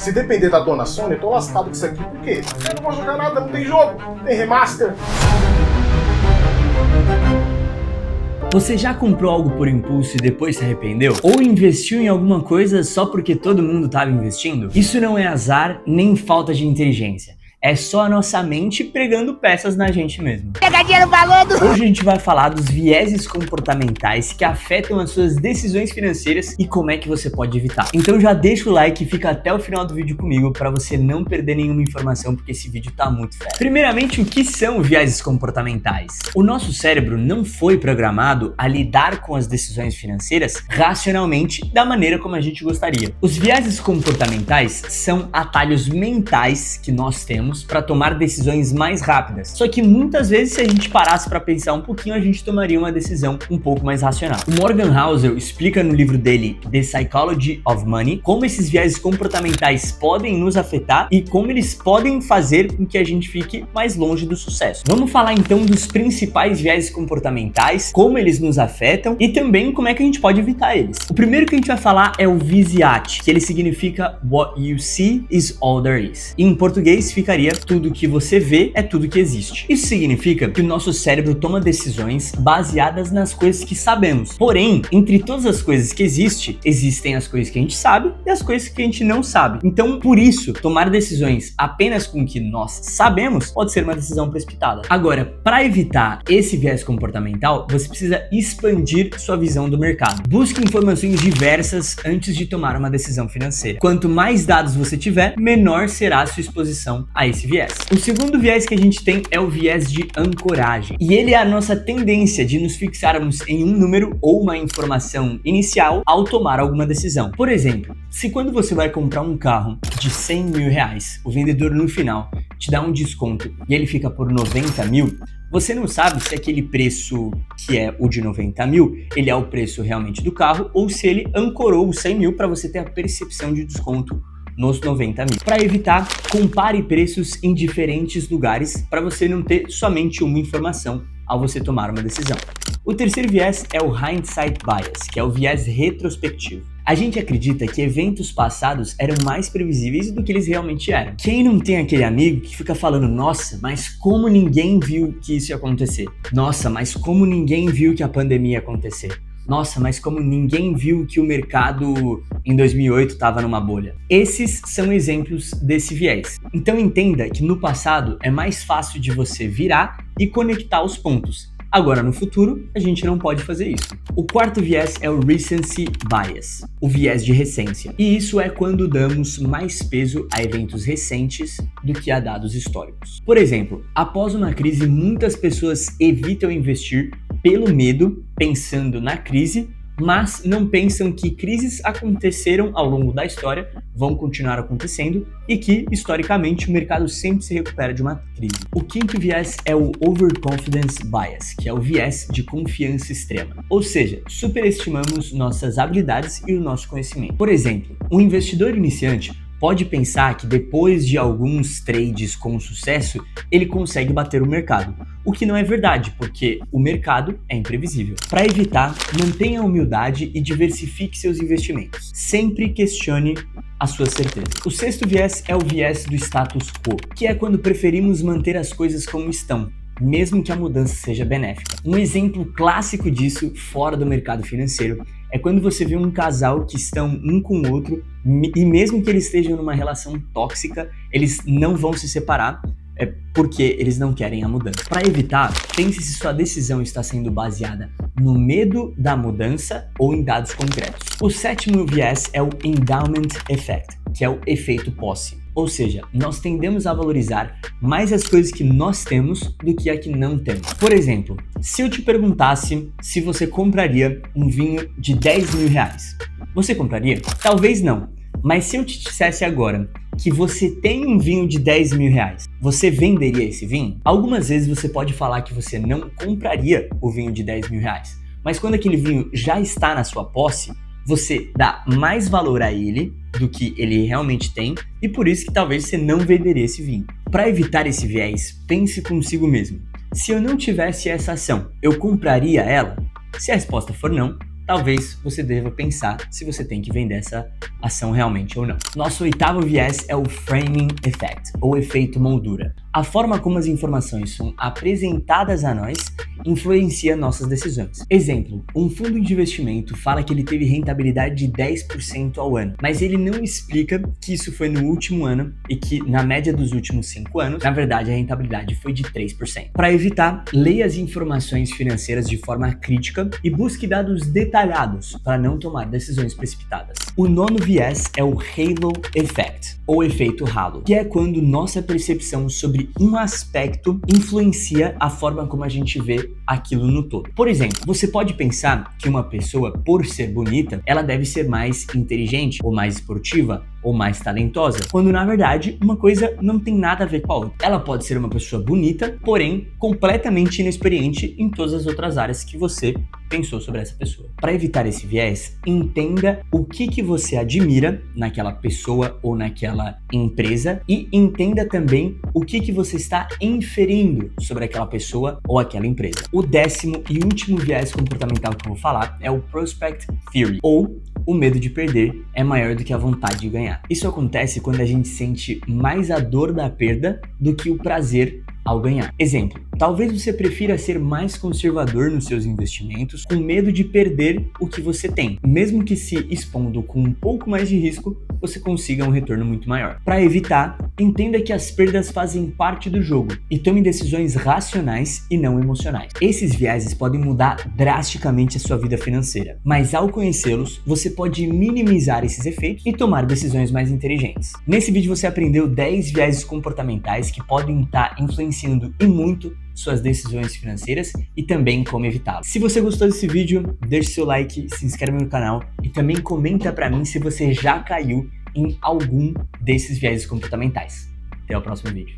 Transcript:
Se depender da dona Sony, eu tô lascado com isso aqui. Por quê? Eu não vou jogar nada, não tem jogo, não tem remaster. Você já comprou algo por impulso e depois se arrependeu? Ou investiu em alguma coisa só porque todo mundo estava investindo? Isso não é azar nem falta de inteligência. É só a nossa mente pregando peças na gente mesmo. Pegadinha no balodo! Hoje a gente vai falar dos vieses comportamentais que afetam as suas decisões financeiras e como é que você pode evitar. Então já deixa o like e fica até o final do vídeo comigo para você não perder nenhuma informação, porque esse vídeo tá muito fera. Primeiramente, o que são vieses comportamentais? O nosso cérebro não foi programado a lidar com as decisões financeiras racionalmente da maneira como a gente gostaria. Os vieses comportamentais são atalhos mentais que nós temos para tomar decisões mais rápidas. Só que muitas vezes, se a gente parasse para pensar um pouquinho, a gente tomaria uma decisão um pouco mais racional. O Morgan Housel explica no livro dele The Psychology of Money como esses vieses comportamentais podem nos afetar e como eles podem fazer com que a gente fique mais longe do sucesso. Vamos falar então dos principais vieses comportamentais, como eles nos afetam e também como é que a gente pode evitar eles. O primeiro que a gente vai falar é o VISIAT, que ele significa What you see is all there is. Em português ficaria tudo que você vê é tudo que existe. Isso significa que o nosso cérebro toma decisões baseadas nas coisas que sabemos. Porém, entre todas as coisas que existem as coisas que a gente sabe e as coisas que a gente não sabe. Então, por isso, tomar decisões apenas com o que nós sabemos pode ser uma decisão precipitada. Agora, para evitar esse viés comportamental, você precisa expandir sua visão do mercado. Busque informações diversas antes de tomar uma decisão financeira. Quanto mais dados você tiver, menor será a sua exposição a esse viés. O segundo viés que a gente tem é o viés de ancoragem. E ele é a nossa tendência de nos fixarmos em um número ou uma informação inicial ao tomar alguma decisão. Por exemplo, se quando você vai comprar um carro de 100 mil reais, o vendedor no final te dá um desconto e ele fica por 90 mil, você não sabe se aquele preço que é o de 90 mil, ele é o preço realmente do carro ou se ele ancorou os 100 mil para você ter a percepção de desconto nos 90 mil. Para evitar, compare preços em diferentes lugares para você não ter somente uma informação ao você tomar uma decisão. O terceiro viés é o Hindsight Bias, que é o viés retrospectivo. A gente acredita que eventos passados eram mais previsíveis do que eles realmente eram. Quem não tem aquele amigo que fica falando, nossa, mas como ninguém viu que isso ia acontecer? Nossa, mas como ninguém viu que a pandemia ia acontecer? Nossa, mas como ninguém viu que o mercado em 2008 estava numa bolha. Esses são exemplos desse viés. Então entenda que no passado é mais fácil de você virar e conectar os pontos. Agora, no futuro, a gente não pode fazer isso. O quarto viés é o Recency Bias, o viés de recência. E isso é quando damos mais peso a eventos recentes do que a dados históricos. Por exemplo, após uma crise, muitas pessoas evitam investir pelo medo, pensando na crise, mas não pensam que crises aconteceram ao longo da história, vão continuar acontecendo e que, historicamente, o mercado sempre se recupera de uma crise. O quinto viés é o Overconfidence Bias, que é o viés de confiança extrema. Ou seja, superestimamos nossas habilidades e o nosso conhecimento. Por exemplo, um investidor iniciante pode pensar que depois de alguns trades com sucesso, ele consegue bater o mercado. O que não é verdade, porque o mercado é imprevisível. Para evitar, mantenha a humildade e diversifique seus investimentos. Sempre questione a sua certeza. O sexto viés é o viés do status quo, que é quando preferimos manter as coisas como estão, mesmo que a mudança seja benéfica. Um exemplo clássico disso, fora do mercado financeiro, é quando você vê um casal que estão um com o outro e mesmo que eles estejam numa relação tóxica, eles não vão se separar porque eles não querem a mudança. Para evitar, pense se sua decisão está sendo baseada no medo da mudança ou em dados concretos. O sétimo viés é o Endowment Effect, que é o efeito posse. Ou seja, nós tendemos a valorizar mais as coisas que nós temos do que a que não temos. Por exemplo, se eu te perguntasse se você compraria um vinho de 10 mil reais, você compraria? Talvez não, mas se eu te dissesse agora que você tem um vinho de 10 mil reais, você venderia esse vinho? Algumas vezes você pode falar que você não compraria o vinho de 10 mil reais, mas quando aquele vinho já está na sua posse, você dá mais valor a ele do que ele realmente tem e por isso que talvez você não venderia esse vinho. Para evitar esse viés, pense consigo mesmo. Se eu não tivesse essa ação, eu compraria ela? Se a resposta for não, talvez você deva pensar se você tem que vender essa ação realmente ou não. Nosso oitavo viés é o Framing Effect, ou efeito moldura. A forma como as informações são apresentadas a nós influencia nossas decisões. Exemplo, um fundo de investimento fala que ele teve rentabilidade de 10% ao ano, mas ele não explica que isso foi no último ano e que na média dos últimos 5 anos, na verdade a rentabilidade foi de 3%. Para evitar, leia as informações financeiras de forma crítica e busque dados detalhados para não tomar decisões precipitadas. O nono viés é o Halo Effect, ou efeito halo, que é quando nossa percepção sobre um aspecto influencia a forma como a gente vê aquilo no todo. Por exemplo, você pode pensar que uma pessoa, por ser bonita, ela deve ser mais inteligente, ou mais esportiva, ou mais talentosa, quando na verdade uma coisa não tem nada a ver com a outra. Ela pode ser uma pessoa bonita, porém completamente inexperiente em todas as outras áreas que você pensou sobre essa pessoa. Para evitar esse viés, entenda o que você admira naquela pessoa ou naquela empresa e entenda também o que você está inferindo sobre aquela pessoa ou aquela empresa. O 10º e último viés comportamental que eu vou falar é o Prospect Theory, ou o medo de perder é maior do que a vontade de ganhar. Isso acontece quando a gente sente mais a dor da perda do que o prazer ao ganhar. Exemplo, talvez você prefira ser mais conservador nos seus investimentos com medo de perder o que você tem, mesmo que se expondo com um pouco mais de risco, você consiga um retorno muito maior. Para evitar, entenda que as perdas fazem parte do jogo e tome decisões racionais e não emocionais. Esses viéses podem mudar drasticamente a sua vida financeira, mas ao conhecê-los, você pode minimizar esses efeitos e tomar decisões mais inteligentes. Nesse vídeo você aprendeu 10 viéses comportamentais que podem estar influenciando e muito suas decisões financeiras e também como evitá-las. Se você gostou desse vídeo, deixe seu like, se inscreve no canal e também comenta pra mim se você já caiu em algum desses viéses comportamentais. Até o próximo vídeo.